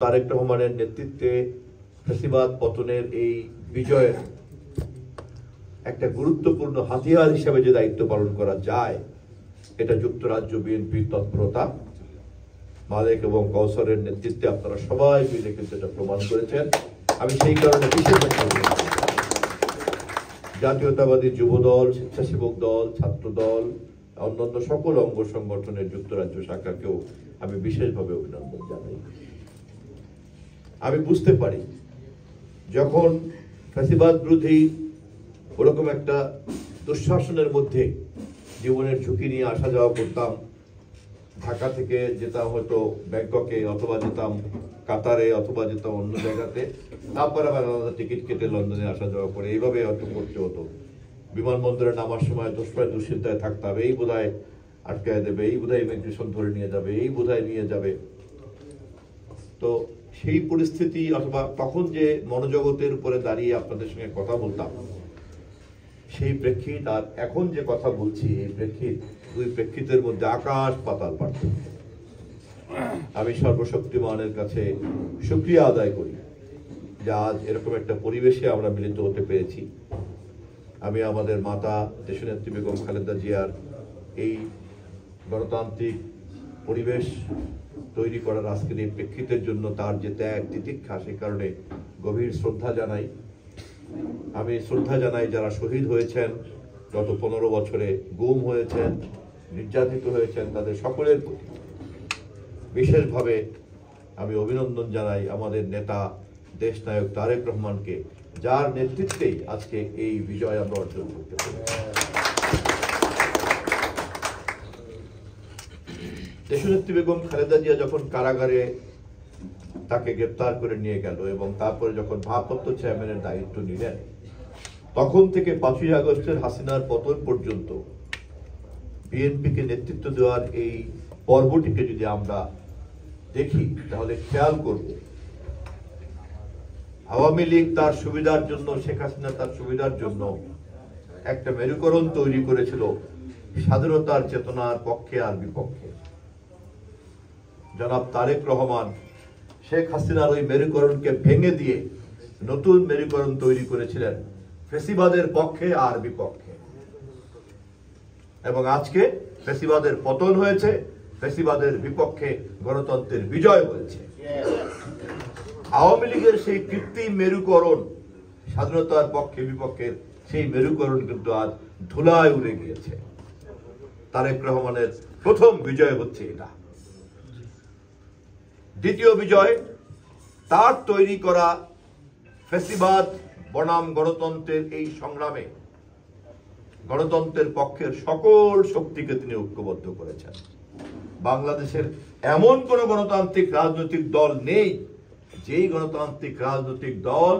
তারেক রহমানের নেতৃত্বে ফ্যাসিবাদ পতনের এই বিজয়ের একটা গুরুত্বপূর্ণ হাতিয়ার হিসেবে যে দায়িত্ব পালন করা যায়, এটা যুক্তরাজ্য বিএনপির তৎপরতা, মালেক এবং কৌসরের নেতৃত্বে আপনারা সবাই মিলে কিন্তু এটা প্রমাণ করেছেন। আমি সেই কারণে বিশেষ জাতীয়তাবাদী যুবদল, স্বেচ্ছাসেবক দল, ছাত্র দল, অন্যান্য সকল অঙ্গ সংগঠনের যুক্তরাজ্য শাখাকেও আমি বিশেষভাবে অভিনন্দন জানাই। আমি বুঝতে পারি যখন ফ্যাসিবাদ বিরোধী ওরকম একটা দুঃশাসনের মধ্যে জীবনের ঝুঁকি নিয়ে আসা যাওয়া করতাম, ঢাকা থেকে যেতাম হয়তো ব্যাংককে, অথবা যেতাম কাতারে, অথবা যেতাম অন্য জায়গাতে, তারপরে আবার আলাদা টিকিট কেটে লন্ডনে আসা যাওয়া করে এইভাবে হয়তো করতে হতো। বিমানবন্দরে নামার সময় দুশ্চিন্তায় থাকতাম, এই বোধহয় আটকায় দেবে, এই বোধহয় ইমিগ্রেশন ধরে নিয়ে যাবে, এই বোধহয় নিয়ে যাবে। তো সেই পরিস্থিতি অথবা তখন যে মনোজগতের উপরে দাঁড়িয়ে আপনাদের সঙ্গে কথা বলতাম, সেই প্রেক্ষিত আর এখন যে কথা বলছি এই প্রেক্ষিত, দুই প্রেক্ষিতের মধ্যে আকাশ পাতাল পার্থক্য। আমি সর্বশক্তিমানের কাছে শুকরিয়া আদায় করি যে আজ এরকম একটা পরিবেশে আমরা মিলিত হতে পেরেছি। আমি আমাদের মাতা দেশনেত্রী বেগম খালেদা জিয়ার এই গণতান্ত্রিক পরিবেশ তৈরি করার আজকের এই প্রেক্ষিতের জন্য তার যে ত্যাগ তিতিক্ষা, সেই কারণে গভীর শ্রদ্ধা জানাই। আমি শ্রদ্ধা জানাই যারা শহীদ হয়েছেন, গত 15 বছরে গুম হয়েছেন, নির্যাতিত হয়েছেন, তাদের সকলের প্রতি বিশেষভাবে আমি অভিনন্দন জানাই আমাদের নেতা দেশনায়ক তারেক রহমানকে, যার নেতৃত্বেই আজকে এই বিজয় আমরা অর্জন করতে পারি। দেশনেত্রী বেগম খালেদা জিয়া যখন কারাগারে তাকে গ্রেপ্তার করে নিয়ে গেল এবং তারপরে যখন ভারপ্রাপ্ত চেয়ারম্যানের দায়িত্ব নিলেন, তখন থেকে 5ই আগস্টের হাসিনার পতন পর্যন্ত বিএনপিকে নেতৃত্ব দেওয়ার এই পর্বটিকে যদি আমরা দেখি তাহলে খেয়াল করব, আওয়ামী লীগ তার সুবিধার জন্য, শেখ হাসিনা তার সুবিধার জন্য একটা মেরুকরণ তৈরি করেছিল স্বাধীনতার চেতনার পক্ষে আর বিপক্ষে। জনাব তারেক রহমান শেখ হাসিনার ওই মেরুকরণকে ভেঙে দিয়ে নতুন মেরুকরণ তৈরি করেছিলেন ফ্যাসিবাদের পক্ষে আর বিপক্ষে। এবং আজকে ফ্যাসিবাদের পতন হয়েছে, ফ্যাসিবাদের বিপক্ষে গণতন্ত্রের বিজয় হয়েছে। আওয়ামী লীগের সেই কৃত্রিম মেরুকরণ, স্বাধীনতার পক্ষে বিপক্ষের সেই মেরুকরণ কিন্তু আজ ধুলায় উড়ে গিয়েছে। তারেক রহমানের প্রথম বিজয় হচ্ছে এটা। দ্বিতীয় বিজয় তার তৈরি করা ফ্যাসিবাদ বনাম গণতন্ত্রের এই সংগ্রামে গণতন্ত্রের পক্ষের সকল শক্তিকে তিনি ঐক্যবদ্ধ করেছেন। বাংলাদেশের এমন কোন গণতান্ত্রিক রাজনৈতিক দল নেই যেই গণতান্ত্রিক রাজনৈতিক দল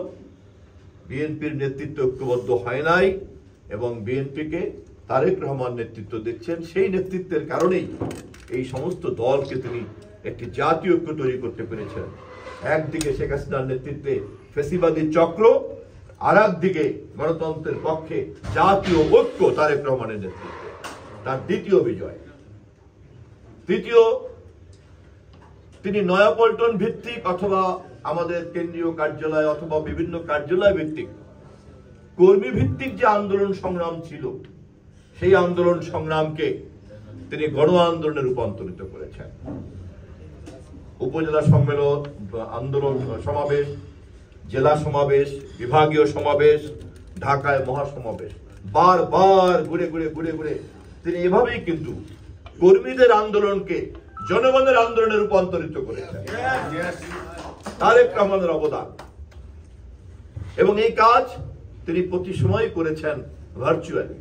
বিএনপির নেতৃত্বে ঐক্যবদ্ধ হয় নাই, এবং বিএনপিকে তারেক রহমান নেতৃত্ব দিচ্ছেন। সেই নেতৃত্বের কারণেই এই সমস্ত দলকে তিনি একটি জাতীয় ঐক্য তৈরি করতে পেরেছেন। একদিকে শেখ হাসিনার নেতৃত্বে ফ্যাসিবাদী চক্র, আর একদিকে গণতন্ত্রের পক্ষে জাতীয় ঐক্য তারেক রহমানের নেতৃত্বে, তার দ্বিতীয় বিজয়। তৃতীয়, তিনি নয়াপল্টন ভিত্তিক অথবা আমাদের কেন্দ্রীয় কার্যালয় অথবা বিভিন্ন কার্যালয় ভিত্তিক কর্মী ভিত্তিক যে আন্দোলন সংগ্রাম ছিল, সেই আন্দোলন সংগ্রামকে তিনি গণ আন্দোলনে রূপান্তরিত করেছেন। উপজেলা সম্মেলন, আন্দোলন সমাবেশ, জেলা সমাবেশ, বিভাগীয় সমাবেশ, ঢাকায় মহাসমাবেশ, বারবার ঘুরে ঘুরে ঘুরে ঘুরে তিনি এভাবেই কিন্তু কর্মীদের আন্দোলনকে জনগণের আন্দোলনে রূপান্তরিত করেছেন। তারেক রহমানের অবদান, এবং এই কাজ তিনি প্রতি সময় করেছেন ভার্চুয়ালি।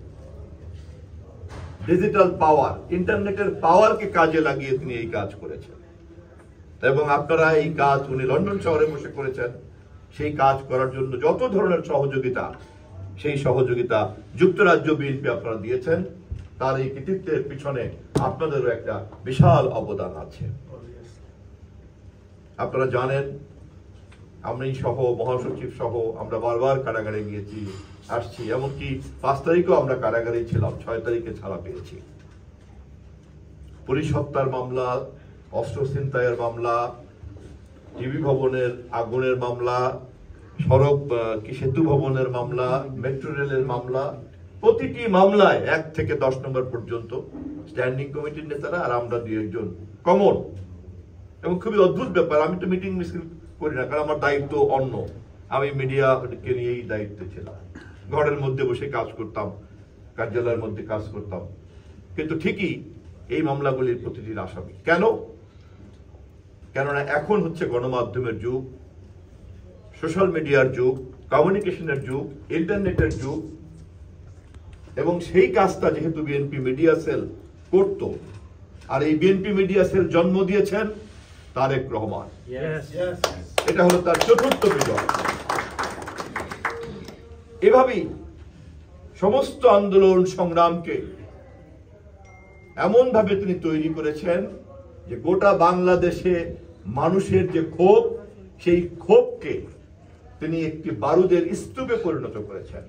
ডিজিটাল পাওয়ার, ইন্টারনেটের পাওয়ারকে কাজে লাগিয়ে তিনি এই কাজ করেছেন, এবং আপনারা এই কাজ উনি লন্ডন শহরে বসে করেছেন। সেই কাজ করার জন্য যত ধরনের সহযোগিতা, সেই সহযোগিতা যুক্তরাজ্য বিএনপি আপনারা দিয়েছেন। তার এই কৃতিত্বের পিছনে আপনাদেরও একটা বিশাল অবদান আছে। আপনারা জানেন, আমি সহ, মহাসচিব সহ আমরা বারবার কারাগারে গিয়েছি, আসছি। এমনকি 5 তারিখেও আমরা কারাগারে ছিলাম, 6 তারিখে ছাড়া পেয়েছি। পুলিশ হত্যার মামলা, অস্ত্র ছিনতাইয়ের মামলা, টিভি ভবনের আগুনের মামলা, সড়ক কি সেতু ভবনের মামলা, মেট্রো রেলের মামলা, প্রতিটি মামলায় 1 থেকে 10 নম্বর পর্যন্ত স্ট্যান্ডিং কমিটির নেতারা আর আমরা 2-1 কমন। এবং খুবই অদ্ভুত ব্যাপার, আমি তো মিটিং মিছিল করি না, কারণ আমার দায়িত্ব অন্য, আমি মিডিয়াকে নিয়েই দায়িত্বে ছিলাম, ঘরের মধ্যে বসে কাজ করতাম, কার্যালয়ের মধ্যে কাজ করতাম, কিন্তু ঠিকই এই মামলাগুলির প্রতিটির আসামি। কেননা এখন হচ্ছে গণমাধ্যমের যুগ, সোশ্যাল মিডিয়ার যুগ, কমিউনিকেশনের যুগ, ইন্টারনেটের যুগ, এবং সেই কাজটা যেহেতু বিএনপি মিডিয়া সেল করত, আর এই বিএনপি মিডিয়া সেল জন্ম দিয়েছেন তারেক রহমান। এটা হলো তার 4র্থ বিজয়। এভাবেই সমস্ত আন্দোলন সংগ্রামকে এমন ভাবে তিনি তৈরি করেছেন যে গোটা বাংলাদেশে মানুষের যে ক্ষোভ, সেই ক্ষোভকে তিনি একটি বারুদের স্তূপে পরিণত করেছেন।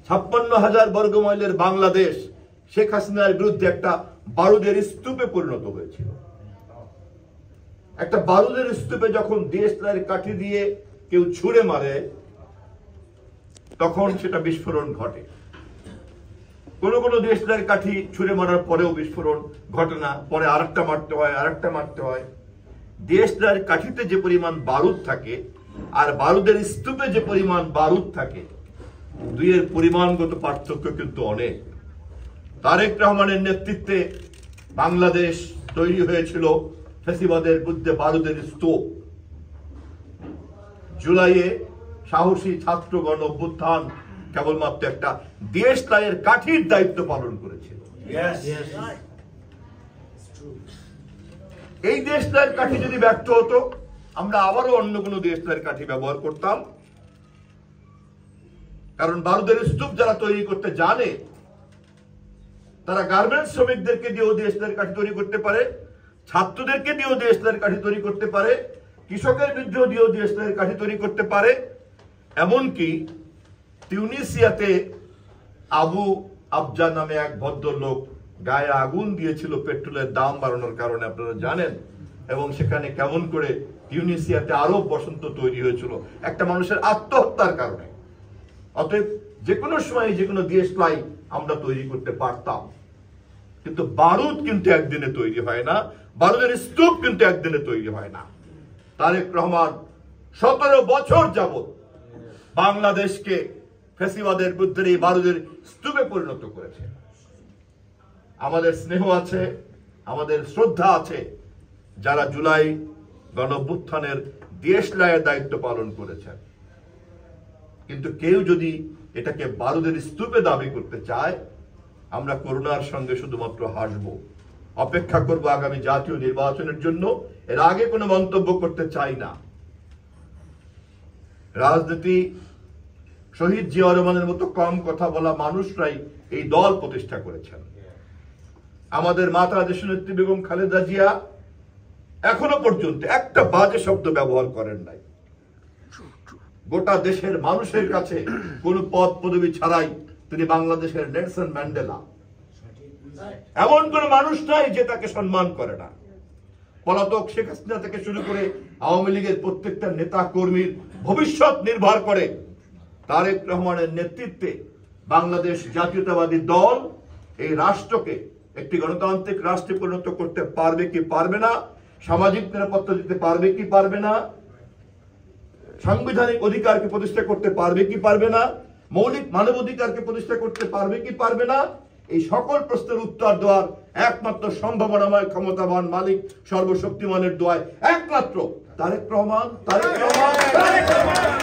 56,000 বর্গমাইলের বাংলাদেশ শেখ হাসিনার বিরুদ্ধে একটা বারুদের স্তূপে পরিণত হয়েছিল। একটা বারুদের স্তূপে যখন দেশলাইয়ের কাঠি দিয়ে কেউ ছুঁড়ে মারে, তখন সেটা বিস্ফোরণ ঘটে। কোন কোন দেশলাইয়ের কাঠি ছুঁড়ে মারার পরেও বিস্ফোরণ ঘটে না, পরে আরেকটা মারতে হয়, আরেকটা মারতে হয়। দেশলাইয়ের কাঠিতে যে পরিমাণ বারুদ থাকে আর বারুদের স্তূপে যে পরিমাণ বারুদ থাকে, দুইয়ের পরিমাণগত পার্থক্য কিন্তু অনেক। তারেক রহমানের নেতৃত্বে বাংলাদেশ তৈরি হয়েছিল ফ্যাসিবাদের বিরুদ্ধে বারুদের স্তূপ। জুলাইয়ে সাহসী ছাত্রগণ অভ্যুত্থান কেবলমাত্র একটা দেশলাইয়ের কাঠির দায়িত্ব পালন করেছিল। এই দেশলাইয়ের কাঠি যদি ব্যর্থ হতো, আমরা আবারও অন্য কোনো দেশলাইয়ের কাঠি ব্যবহার করতাম। কারণ বারুদের স্তূপ যারা তৈরি করতে জানে, তারা গার্মেন্টস শ্রমিকদেরকে দিয়েও দেশলাইয়ের কাঠি তৈরি করতে পারে, ছাত্রদেরকে দিয়েও দেশলাইয়ের কাঠি তৈরি করতে পারে, কৃষকের বিদ্রোহ দিয়েও দেশলাইয়ের কাঠি তৈরি করতে পারে। এমনকি তিউনিসিয়াতে আবু আবজা নামে এক ভদ্রলোক গায়ে আগুন দিয়েছিল পেট্রোলের দাম বাড়ানোর কারণে, আপনারা জানেন। এবং সেখানে কেমন করে তিউনিসিয়াতে আরব বসন্ত তৈরি হয়েছিল একটা মানুষের আত্মহত্যার কারণে। অতএব যে কোনো সময় যে কোনো দেশলাই আমরা তৈরি করতে পারতাম, কিন্তু বারুদ কিন্তু একদিনে তৈরি হয় না, বারুদের স্তূপ কিন্তু একদিনে তৈরি হয় না। তারেক রহমান 17 বছর যাবত বাংলাদেশকে ফ্যাসিবাদের বিরুদ্ধে এই বারুদের স্তূপে পরিণত করেছে। আমাদের স্নেহ আছে, আমাদের শ্রদ্ধা আছে যারা জুলাই গণঅভ্যুত্থানের দেশলাইয়ের দায়িত্ব পালন করেছেন। কিন্তু কেউ যদি এটাকে বারুদের স্তূপে দাবি করতে চায়, আমরা করুণার সঙ্গে শুধুমাত্র হাসবো। অপেক্ষা করব আগামী জাতীয় নির্বাচনের জন্য। এর আগে কোনো মন্তব্য করতে চাই না। রাজনীতি শহীদ জিয়া রহমানের মতো কম কথা বলা মানুষরাই এই দল প্রতিষ্ঠা করেছেন। আমাদের মাতা দেশনেত্রী বেগম খালেদা জিয়া এখনো পর্যন্ত একটা বাজে শব্দ ব্যবহার করেন নাই। গোটা দেশের মানুষের কাছে কোন পদ পদবি ছাড়াই তিনি বাংলাদেশের নেলসন ম্যান্ডেলা। এমন কোন মানুষ নাই যে তাকে সম্মান করে না। পলাতক শেখ হাসিনা থেকে শুরু করে আওয়ামী লীগের প্রত্যেকটা নেতা কর্মীর ভবিষ্যৎ নির্ভর করে তারেক রহমানের নেতৃত্বে। বাংলাদেশ জাতীয়তাবাদী দল এই রাষ্ট্রকে একটি গণতান্ত্রিক রাষ্ট্রে পরিণত করতে পারবে কি পারবে না, সামাজিক নিরাপত্তা দিতে পারবে কি পারবে না, সাংবিধানিক অধিকারকে প্রতিষ্ঠা করতে পারবে কি পারবে না, মৌলিক মানবাধিকারকে প্রতিষ্ঠা করতে পারবে কি পারবে না, এই সকল প্রশ্নের উত্তর দেওয়ার একমাত্র সম্ভাবনাময় ক্ষমতাবান মালিক সর্বশক্তিমানের দোয়ায় একমাত্র তারেক রহমান।